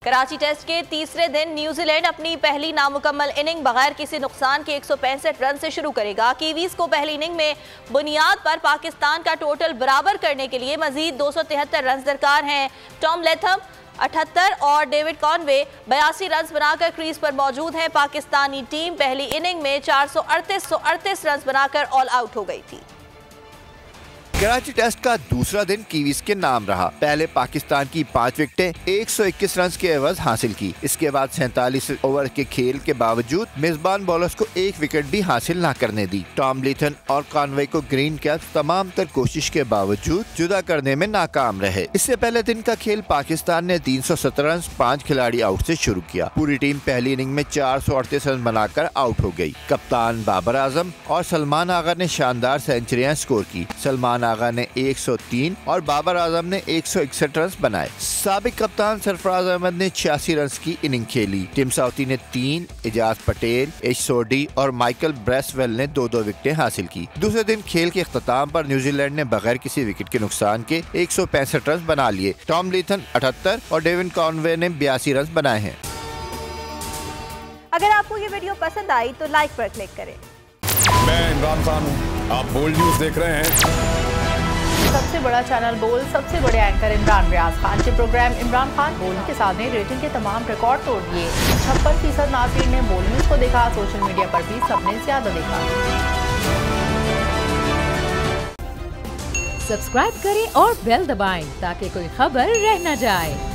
Karachi test के तीसरे दिन न्यूजीलैंड अपनी पहली नामुकम्मल इनिंग बगैर किसी नुकसान के 165 रन से शुरू करेगा। कीवीज को पहली इनिंग में बुनियाद पर पाकिस्तान का टोटल बराबर करने के लिए मजीद 273 रन दरकार हैं। टॉम लेथम 78 और डेविड कॉनवे 82 रन बनाकर क्रीज पर मौजूद हैं। पाकिस्तानी टीम पहली इनिंग में 438 रन बनाकर ऑल आउट हो गई थी। कराची टेस्ट का दूसरा दिन कीवीज के नाम रहा। पहले पाकिस्तान की 5 विकेटें 121 रन के एवज हासिल की। इसके बाद 47 ओवर के खेल के बावजूद मेजबान बॉलर्स को एक विकेट भी हासिल न करने दी। टॉम लीथन और कॉनवे को ग्रीन कैप्स तमाम तर कोशिश के बावजूद जुदा करने में नाकाम रहे। इससे पहले दिन का खेल पाकिस्तान ने 317 रन 5 खिलाड़ी आउट से शुरू किया। पूरी टीम पहली इनिंग में 438 रन बनाकर आउट हो गई। कप्तान बाबर आजम और सलमान आगा ने शानदार सेंचुरियां स्कोर की। सलमान आगा ने 103 और बाबर आजम ने 161 रन बनाए। साबिक कप्तान सरफराज अहमद ने 86 रन की इनिंग खेली। टिम साउथी ने 3, एजाज पटेल, एच सोडी और माइकल ब्रेसवेल ने 2-2 विकेटें हासिल की। दूसरे दिन खेल के इख्तिताम पर न्यूजीलैंड ने बगैर किसी विकेट के नुकसान के 165 रन बना लिए। टॉम लीथन 78 और डेविड कॉनवे ने 82 रन बनाए हैं। अगर आपको ये वीडियो पसंद आई तो लाइक पर क्लिक करें। मैं इमरान खान हूँ, आप बोल्ड न्यूज देख रहे हैं। सबसे बड़ा चैनल बोल्ड, सबसे बड़े एंकर इमरान रियाज खान के प्रोग्राम इमरान खान बोल्ड के साथ ने रेटिंग के तमाम रिकॉर्ड तोड़ दिए। 56% नाज़रीन ने बोल्ड न्यूज को देखा। सोशल मीडिया पर भी सबने ज्यादा देखा। सब्सक्राइब करें और बेल दबाएं ताकि कोई खबर रह न जाए।